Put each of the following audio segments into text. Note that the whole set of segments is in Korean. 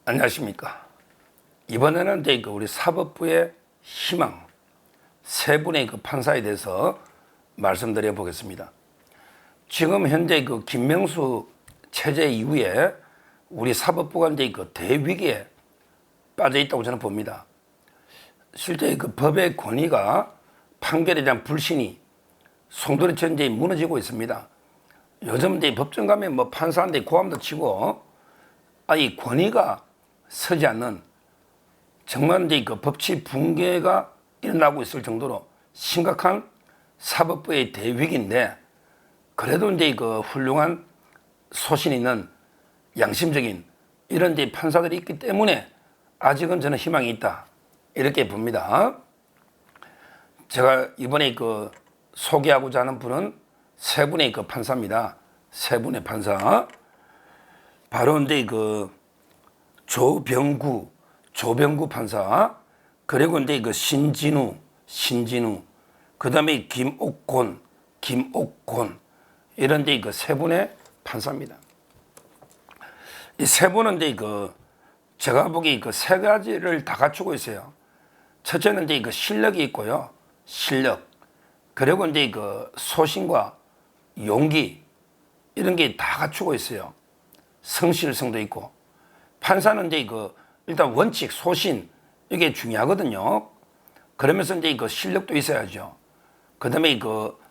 안녕하십니까. 이번에는 이제 우리 사법부의 희망 세 분의 판사에 대해서 말씀드려 보겠습니다. 지금 현재 김명수 체제 이후에 우리 사법부가 이제 대위기에 빠져 있다고 저는 봅니다. 실제 법의 권위가 판결에 대한 불신이 송두리처럼 이제 무너지고 있습니다. 요즘 이제 법정 가면 판사한테 고함도 치고 이 권위가 서지 않는 정말 이제 법치 붕괴가 일어나고 있을 정도로 심각한 사법부의 대위기인데, 그래도 이제 훌륭한 소신 있는 양심적인 이런 이제 판사들이 있기 때문에 아직은 저는 희망이 있다, 이렇게 봅니다. 제가 이번에 소개하고자 하는 분은 세 분의 판사입니다. 세 분의 판사. 바로 이제 조병구 판사, 그리고 이제 신진우, 그 다음에 김옥곤, 이런 이제 세 분의 판사입니다. 이 세 분은 이제 제가 보기 세 가지를 다 갖추고 있어요. 첫째는 이제 실력이 있고요. 실력. 그리고 이제 소신과 용기, 이런 게 다 갖추고 있어요. 성실성도 있고. 판사는 이제 일단 원칙, 소신, 이게 중요하거든요. 그러면서 이제 실력도 있어야죠. 그 다음에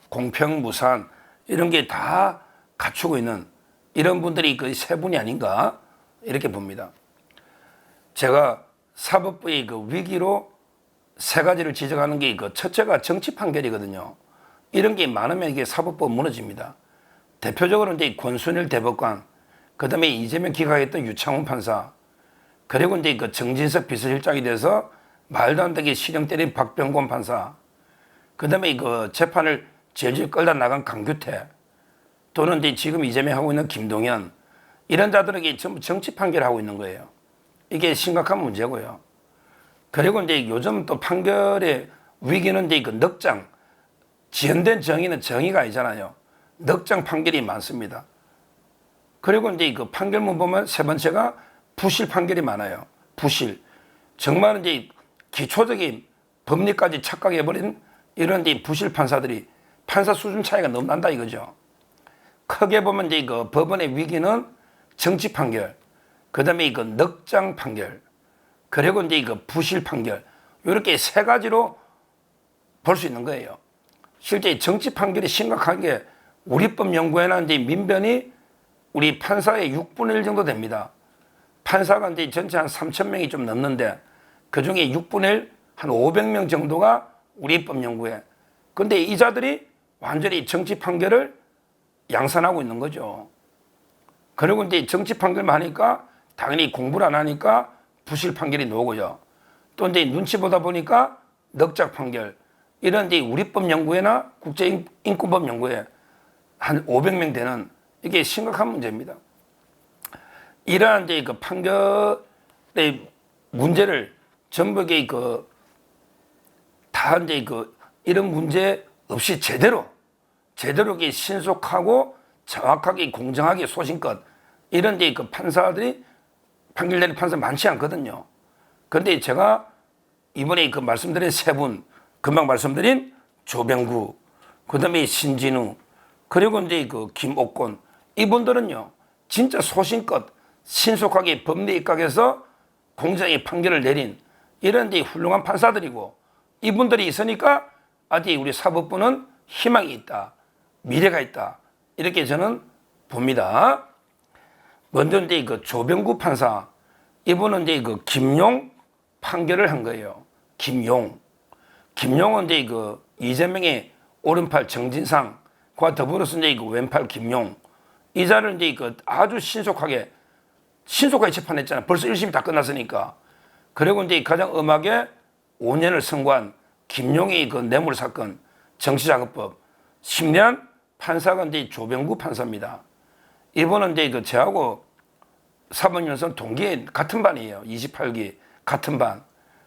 공평, 무산, 이런 게 다 갖추고 있는 이런 분들이 세 분이 아닌가, 이렇게 봅니다. 제가 사법부의 위기로 세 가지를 지적하는 게 첫째가 정치 판결이거든요. 이런 게 많으면 이게 사법부가 무너집니다. 대표적으로 이제 권순일 대법관, 그 다음에 이재명 기각했던 유창훈 판사, 그리고 이제 정진석 비서실장이 돼서 말도 안 되게 실형 때린 박병권 판사, 그 다음에 재판을 질질 끌다 나간 강규태, 또는 이제 지금 이재명 하고 있는 김동연, 이런 자들에게 전부 정치 판결을 하고 있는 거예요. 이게 심각한 문제고요. 그리고 이제 요즘 또 판결의 위기는 이제 넉장, 지연된 정의는 정의가 아니잖아요. 넉장 판결이 많습니다. 그리고 이제 판결문 보면 세 번째가 부실 판결이 많아요. 부실. 정말 이제 기초적인 법리까지 착각해버린 이런 이제 부실 판사들이, 판사 수준 차이가 너무 난다 이거죠. 크게 보면 이제 법원의 위기는 정치 판결, 그 다음에 넉장 판결, 그리고 이제 부실 판결, 이렇게 세 가지로 볼 수 있는 거예요. 실제 정치 판결이 심각한 게 우리법연구회나 이제 민변이 우리 판사의 6분의 1 정도 됩니다. 판사가 이제 전체 한 3,000명이 좀 넘는데, 그 중에 6분의 1, 한 500명 정도가 우리법연구회. 근데 이 자들이 완전히 정치 판결을 양산하고 있는 거죠. 그리고 이제 정치 판결만 하니까 당연히 공부를 안 하니까 부실 판결이 나오고요. 또 이제 눈치 보다 보니까 넉장 판결, 이런 이제 우리법연구회나 국제인권법연구회 한 500명 되는, 이게 심각한 문제입니다. 이러한 이제 판결의 문제를 전부 다 이제 이런 문제 없이 제대로 신속하고 정확하게 공정하게 소신껏, 이런 이제 판사들이 판결 내리는 판사 많지 않거든요. 그런데 제가 이번에 말씀드린 세 분, 금방 말씀드린 조병구, 그 다음에 신진우, 그리고 이제 김옥곤, 이분들은요 진짜 소신껏 신속하게 법리에 입각해서 공정하게 판결을 내린 이런 이제 훌륭한 판사들이고, 이분들이 있으니까 아직 우리 사법부는 희망이 있다, 미래가 있다, 이렇게 저는 봅니다. 먼저 이제 조병구 판사, 이분은 이제 김용 판결을 한 거예요. 김용은 이제 이재명의 오른팔 정진상과 더불어서 이제 왼팔 김용, 이 자를 이제 아주 신속하게 재판했잖아요. 벌써 1심이 다 끝났으니까. 그리고 이제 가장 엄하게 5년을 선고한 김용의 뇌물 사건, 정치자금법, 10년 판사가 이제 조병구 판사입니다. 이분은 이제 저하고 사법연수원 동기 같은 반이에요. 28기 같은 반.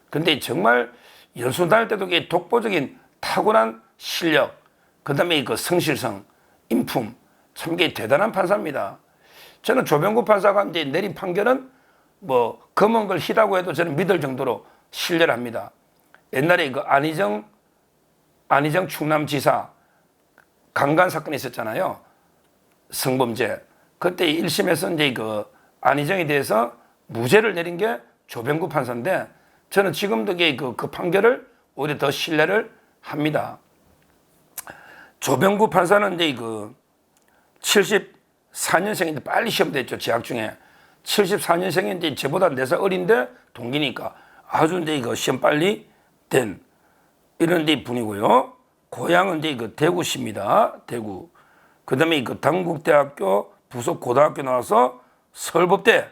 근데 정말 연수 다닐 때도 독보적인 타고난 실력, 그 다음에 성실성, 인품, 참 이게 대단한 판사입니다. 저는 조병구 판사가 이제 내린 판결은 뭐 검은 걸 희다고 해도 저는 믿을 정도로 신뢰를 합니다. 옛날에 그 안희정 충남지사 강간 사건이 있었잖아요. 성범죄. 그때 1심에서 이제 그 안희정에 대해서 무죄를 내린 게 조병구 판사인데 저는 지금도 그 판결을 오히려 더 신뢰를 합니다. 조병구 판사는 이제 그 74년생인데 빨리 시험 됐죠. 재학 중에. 74년생인데 저보다 4살 어린데 동기니까 아주 이제 그 시험 빨리 된 이런 데 분이고요. 고향은 이제 그 대구시입니다. 대구. 그 다음에 그 당국대학교 부속 고등학교 나와서 서울법대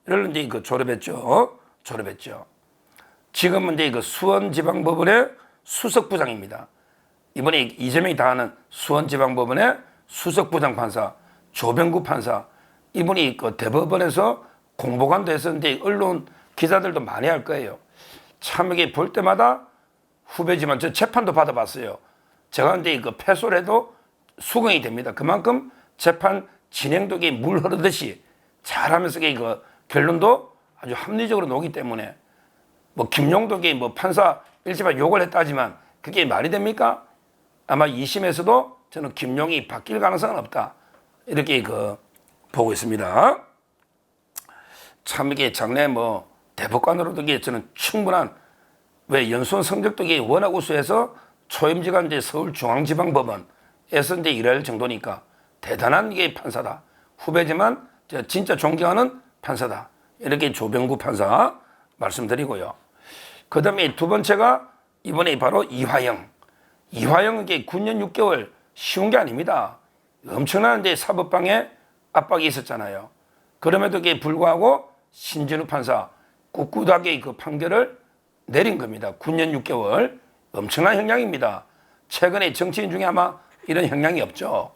이런 이제 그 졸업했죠. 지금은 이제 그 수원지방법원의 수석부장입니다. 이번에 이재명이 당하는 수원지방법원의 수석부장 판사 조병구 판사 이분이 그 대법원에서 공보관도 했었는데 언론 기자들도 많이 할 거예요. 참 이게 볼 때마다 후배지만 저 재판도 받아봤어요. 제가 근데 그 패소를 해도 수긍이 됩니다. 그만큼 재판 진행도 물 흐르듯이 잘하면서 그 결론도 아주 합리적으로 나오기 때문에 뭐 김용도 뭐 판사 1심에 욕을 했다지만 그게 말이 됩니까? 아마 2심에서도 저는 김용이 바뀔 가능성은 없다. 이렇게 그 보고 있습니다. 참 이게 장래 뭐 대법관으로도 저는 충분한 왜 연수원 성적도 워낙 우수해서 초임지가 이제 서울중앙지방법원에서 이제 일할 정도니까 대단한 이게 판사다. 후배지만 제가 진짜 존경하는 판사다. 이렇게 조병구 판사 말씀드리고요. 그 다음에 두 번째가 이번에 바로 이화영. 이화영은 이게 9년 6개월 쉬운 게 아닙니다. 엄청난 이제 사법방에 압박이 있었잖아요. 그럼에도 불구하고 신진우 판사 꿋꿋하게 그 판결을 내린 겁니다. 9년 6개월. 엄청난 형량입니다. 최근에 정치인 중에 아마 이런 형량이 없죠.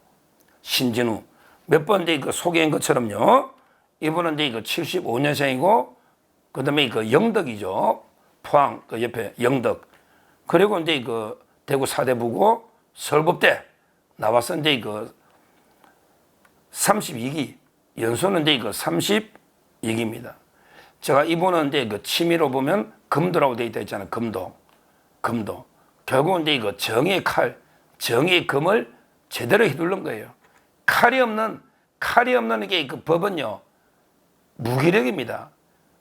신진우. 몇 번 이제 그 소개한 것처럼요. 이분은 이제 그 75년생이고, 그 다음에 그 영덕이죠. 포항 그 옆에 영덕. 그리고 이제 그 대구 사대부고 서울법대 나와서 이제 그 32기. 연소는 이제 그 32기입니다. 제가 이분은 이제 그 취미로 보면 금도라고 되어 있잖아요. 금도. 결국은 이제 그 정의의 칼, 정의의 금을 제대로 휘두른 거예요. 칼이 없는 이게 그 법은요, 무기력입니다.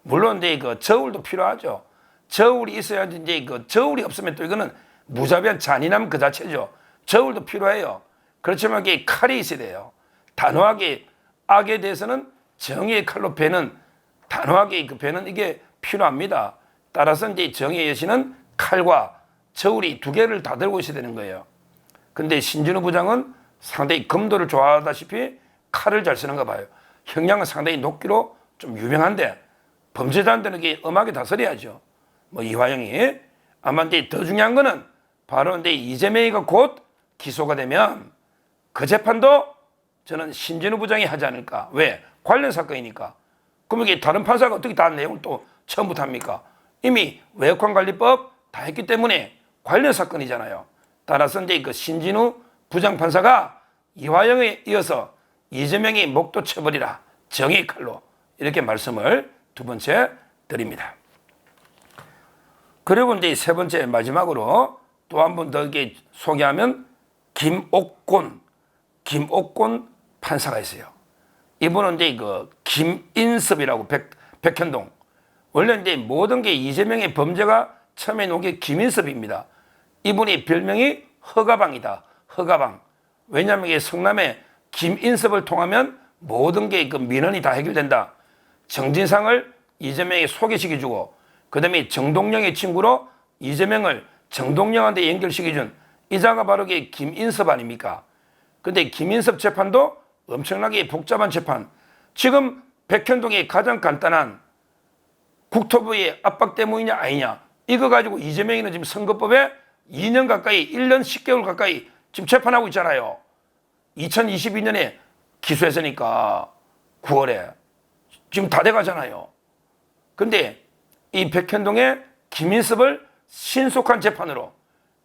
물론 이제 그 저울도 필요하죠. 저울이 있어야지 이제 그 저울이 없으면 또 이거는 무자비한 잔인함 그 자체죠. 저울도 필요해요. 그렇지만 이게 칼이 있어야 돼요. 단호하게 악에 대해서는 정의의 칼로 베는 단호하게 그 베는 이게 필요합니다. 따라서 이제 정의의 여신은 칼과 저울이 두 개를 다 들고 있어야 되는 거예요. 근데 신진우 부장은 상당히 금도를 좋아하다시피 칼을 잘 쓰는가 봐요. 형량은 상당히 높기로 좀 유명한데 범죄자한테는 이게 엄하게 다스려야죠. 뭐 이화영이 아마 이제 더 중요한 거는 바로 이제 이재명이가 곧 기소가 되면 그 재판도 저는 신진우 부장이 하지 않을까. 왜? 관련 사건이니까. 그럼 이게 다른 판사가 어떻게 다 내용을 또 처음부터 합니까? 이미 외역환관리법 다 했기 때문에 관련 사건이잖아요. 따라서 이제 그 신진우 부장판사가 이화영에 이어서 이재명이 목도 쳐버리라. 정의 칼로. 이렇게 말씀을 두 번째 드립니다. 그리고 이제 세 번째 마지막으로 또 한 번 더 이렇게 소개하면 김옥곤 판사가 있어요. 이분은 이제 그 김인섭이라고 백현동. 원래 이제 모든 게 이재명의 범죄가 처음에 놓은 게 김인섭입니다. 이분이 별명이 허가방이다. 허가방. 왜냐하면 이게 성남에 김인섭을 통하면 모든 게 그 민원이 다 해결된다. 정진상을 이재명에게 소개시켜주고 그 다음에 정동영의 친구로 이재명을 정동영한테 연결시켜준 이자가 바로 게 김인섭 아닙니까? 근데 김인섭 재판도 엄청나게 복잡한 재판. 지금 백현동의 가장 간단한 국토부의 압박 때문이냐 아니냐 이거 가지고 이재명이는 지금 선거법에 2년 가까이 1년 10개월 가까이 지금 재판하고 있잖아요. 2022년에 기소했으니까 9월에 지금 다 돼가잖아요. 근데 이 백현동의 김인섭을 신속한 재판으로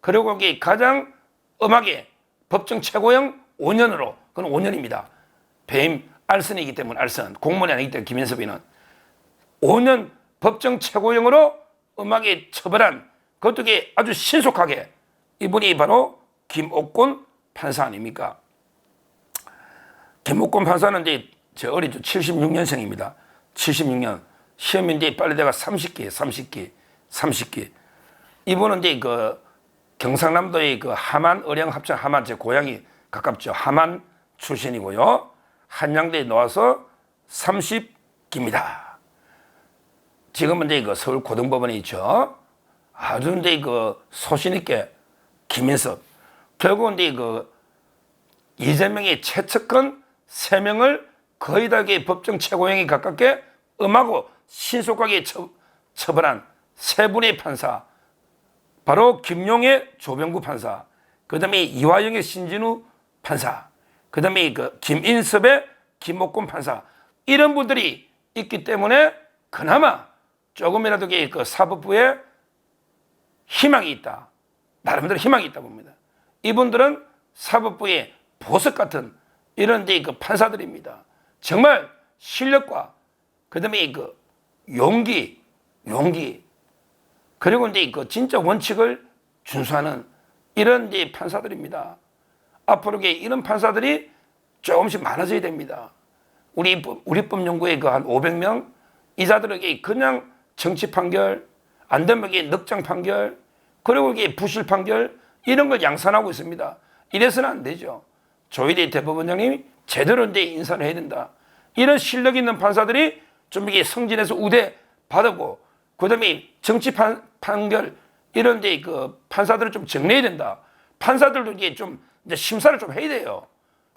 그리고 거기 가장 엄하게 법정 최고형 5년으로 그건 5년입니다. 배임 알선이기 때문에 알선 공무원이 아니기 때문에 김인섭이는 5년 법정 최고형으로 엄하게 처벌한 그것도 아주 신속하게 이분이 바로 김옥곤 판사 아닙니까? 김옥곤 판사는 이제 저 어리죠. 76년생입니다. 76년. 시험이 이제 빨리 돼가 30기. 이분은 이제 그 경상남도의 그 하만, 의령 합천 하만, 제 고향이 가깝죠. 하만 출신이고요. 한양대에 나와서 30기입니다. 지금은 이제 그 서울 고등법원에 있죠. 아주 이제 그 소신 있게 김인섭. 결국은 이제 그 이재명의 최측근 3명을 거의 다 법정 최고형에 가깝게 엄하고 신속하게 처벌한 3분의 판사. 바로 김용의 조병구 판사, 그 다음에 이화영의 신진우 판사, 그 다음에 그 김인섭의 김옥곤 판사, 이런 분들이 있기 때문에 그나마 조금이라도 그 사법부에 희망이 있다. 나름대로 희망이 있다 봅니다. 이분들은 사법부의 보석 같은 이런 그 판사들입니다. 정말 실력과 그 다음에 그 용기, 그리고 이제 그 진짜 원칙을 준수하는 이런 이제 판사들입니다. 앞으로 이런 판사들이 조금씩 많아져야 됩니다. 우리 법 연구에 그 한 500명 이자들에게 그냥 정치 판결, 안 되면 넉장 판결, 그리고 부실 판결 이런 걸 양산하고 있습니다. 이래서는 안 되죠. 조희대 대법원장님이 제대로 이제 인사를 해야 된다. 이런 실력 있는 판사들이 좀 성진해서 우대 받고, 그다음에 정치 판결 이런 데 그 판사들을 좀 정리해야 된다. 판사들도 좀 이제 심사를 좀 해야 돼요.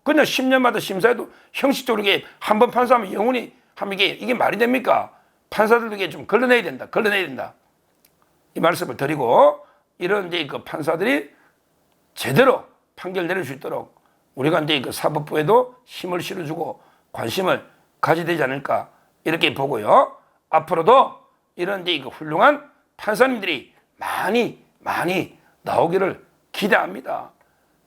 그냥 10년마다 심사해도 형식적으로 한 번 판사하면 영원히 하면 이게 말이 됩니까? 판사들도 좀 걸러내야 된다. 이 말씀을 드리고, 이런 이제 그 판사들이 제대로 판결 내릴 수 있도록 우리가 이제 그 사법부에도 힘을 실어주고 관심을 가져야 되지 않을까 이렇게 보고요. 앞으로도 이런 이제 그 훌륭한 판사님들이 많이 나오기를 기대합니다.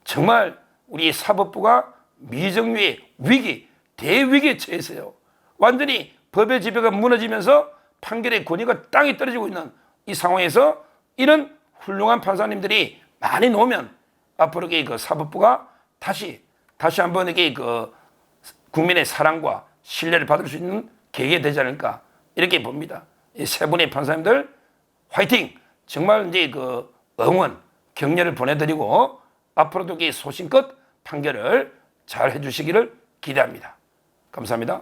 정말 우리 사법부가 미정유의 위기, 대위기에 처했어요. 완전히 법의 지배가 무너지면서 판결의 권위가 땅에 떨어지고 있는 이 상황에서 이런 훌륭한 판사님들이 많이 나오면 앞으로 그 사법부가 다시 한번 그 국민의 사랑과 신뢰를 받을 수 있는 계기가 되지 않을까 이렇게 봅니다. 이 3분의 판사님들 화이팅! 정말 이제 그 응원, 격려를 보내드리고 앞으로도 소신껏 판결을 잘 해주시기를 기대합니다. 감사합니다.